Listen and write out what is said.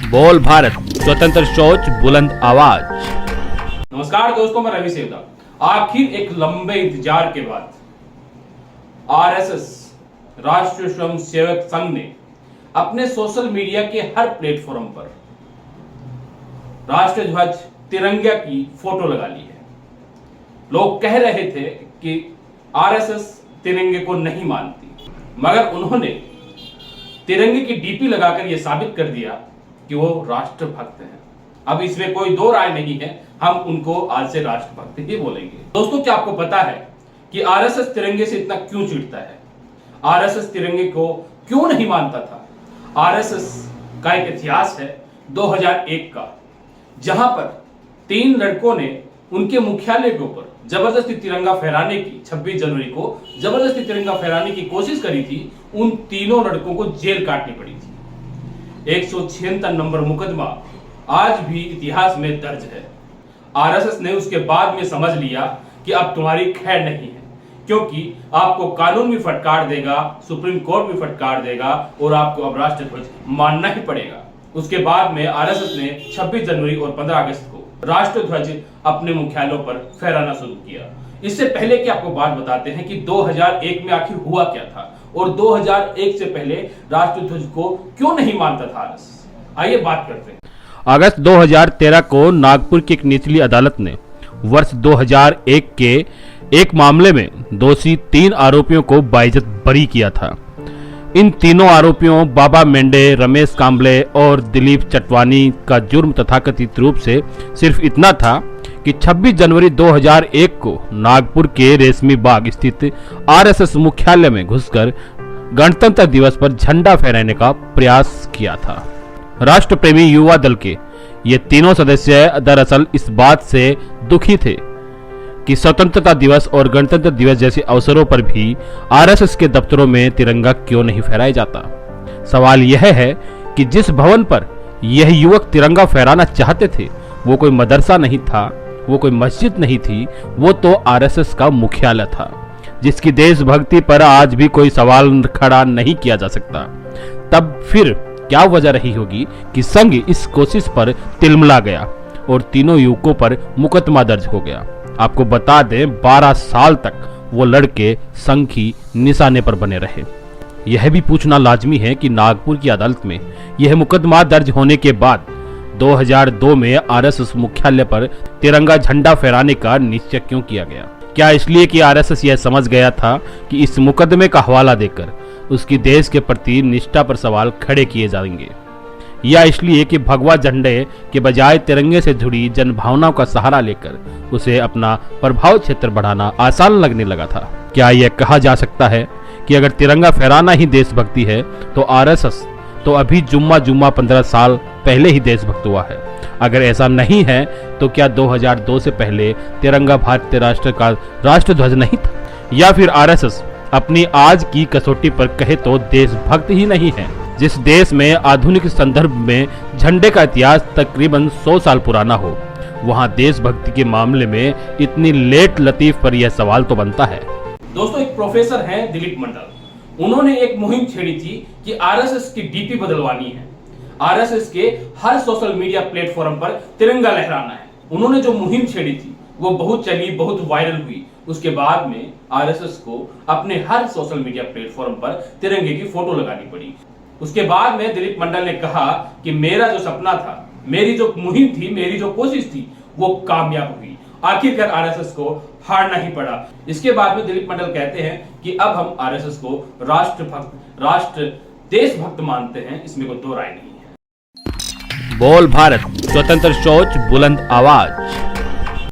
बोल भारत, स्वतंत्र सोच, बुलंद आवाज। नमस्कार दोस्तों, मैं रवि सेवदा। आखिर एक लंबे इंतजार के बाद आरएसएस राष्ट्रीय स्वयं सेवक संघ ने अपने सोशल मीडिया के हर प्लेटफॉर्म पर राष्ट्रीय ध्वज तिरंगा की फोटो लगा ली है। लोग कह रहे थे कि आरएसएस तिरंगे को नहीं मानती, मगर उन्होंने तिरंगे की डीपी लगाकर यह साबित कर दिया कि वो राष्ट्रभक्त हैं। अब इसमें कोई दो राय नहीं है, हम उनको आज से राष्ट्रभक्त ही बोलेंगे। दोस्तों, क्या आपको पता है कि आरएसएस तिरंगे से इतना क्यों चिढ़ता है? आरएसएस तिरंगे को क्यों नहीं मानता था? आरएसएस का एक इतिहास है 2001 का, जहां पर 3 लड़कों ने उनके मुख्यालय के ऊपर जबरदस्ती तिरंगा फहराने की 26 जनवरी को जबरदस्ती तिरंगा फहराने की कोशिश करी थी। उन तीनों लड़कों को जेल काटनी पड़ी थी। 176 नंबर मुकदमा आज भी इतिहास में दर्ज है। आरएसएस ने उसके बाद में समझ लिया कि अब तुम्हारी खैर नहीं है, क्योंकि आपको कानून भी फटकार देगा, सुप्रीम कोर्ट भी फटकार देगा और आपको अब राष्ट्रध्वज मानना ही पड़ेगा। उसके बाद में आरएसएस ने 26 जनवरी और 15 अगस्त को राष्ट्रध्वज अपने मुख्यालयों पर फहराना शुरू किया। इससे पहले कि आपको बात बताते हैं कि 2001 में आखिर हुआ क्या था और 2001 से पहले राष्ट्रध्वज को क्यों नहीं मानता था आरएसएस। आइए बात करते हैं। अगस्त 2013 को नागपुर की एक निचली अदालत ने वर्ष 2001 के एक मामले में दोषी 3 आरोपियों को बाइज्जत बरी किया था। इन तीनों आरोपियों बाबा मेंढे, रमेश कांबले और दिलीप चटवानी का जुर्म तथाकथित रूप से सिर्फ इतना था कि 26 जनवरी 2001 को नागपुर के रेशमी बाग स्थित आरएसएस मुख्यालय में घुसकर गणतंत्र दिवस पर झंडा फहराने का प्रयास किया था। राष्ट्र प्रेमी युवा दल के ये तीनों सदस्य दरअसल इस बात से दुखी थे कि स्वतंत्रता दिवस और गणतंत्र दिवस जैसे अवसरों पर भी आरएसएस के दफ्तरों में तिरंगा क्यों नहीं फहराया जाता। सवाल यह है कि जिस भवन पर यह युवक तिरंगा फहराना चाहते थे वो कोई मदरसा नहीं था, वो कोई मस्जिद नहीं थी, वो तो आरएसएस का मुख्यालय था, जिसकी देशभक्ति पर आज भी कोई सवाल खड़ा नहीं किया जा सकता। तब फिर क्या वजह रही होगी कि संघ इस कोशिश पर तिलमिला गया और तीनों युवकों पर मुकदमा दर्ज हो गया। आपको बता दें, 12 साल तक वो लड़के संघ की निशाने पर बने रहे। यह भी पूछना लाजमी है कि नागपुर की अदालत में यह मुकदमा दर्ज होने के बाद 2002 में आरएसएस मुख्यालय पर तिरंगा झंडा फहराने का निश्चय क्यों किया गया? क्या इसलिए कि आरएसएस यह समझ गया था कि इस मुकदमे का हवाला देकर उसकी देश के प्रति निष्ठा पर सवाल खड़े किए जाएंगे, या इसलिए कि भगवा झंडे के बजाय तिरंगे से जुड़ी जनभावनाओं का सहारा लेकर उसे अपना प्रभाव क्षेत्र बढ़ाना आसान लगने लगा था? क्या यह कहा जा सकता है कि अगर तिरंगा फहराना ही देशभक्ति है तो आरएसएस तो अभी जुम्मा 15 साल पहले ही देशभक्त हुआ है? अगर ऐसा नहीं है तो क्या 2002 से पहले तिरंगा भारतीय राष्ट्र का राष्ट्रध्वज नहीं था? या फिर आरएसएस अपनी आज की कसौटी पर कहे तो देशभक्त ही नहीं है? जिस देश में आधुनिक संदर्भ में झंडे का इतिहास तकरीबन 100 साल पुराना हो, वहां देशभक्ति के मामले में इतनी लेट लतीफ पर यह सवाल तो बनता है। दोस्तों, एक प्रोफेसर हैं दिलीप मंडल, उन्होंने एक मुहिम छेड़ी थी कि आरएसएस की डीपी बदलवानी है, आरएसएस के हर सोशल मीडिया प्लेटफॉर्म पर तिरंगा लहराना है। उन्होंने जो मुहिम छेड़ी थी वो बहुत चली, बहुत वायरल हुई। उसके बाद में आरएसएस को अपने हर सोशल मीडिया प्लेटफॉर्म पर तिरंगे की फोटो लगानी पड़ी। उसके बाद में दिलीप मंडल ने कहा कि मेरा जो सपना था, मेरी जो मुहिम थी, मेरी जो कोशिश थी, वो कामयाब हुई। आखिरकार आरएसएस को हारना ही पड़ा। इसके बाद में दिलीप मंडल कहते हैं कि अब हम आरएसएस को राष्ट्र देशभक्त मानते हैं, इसमें कोई दो राय नहीं है। बोल भारत, स्वतंत्र सोच, बुलंद आवाज।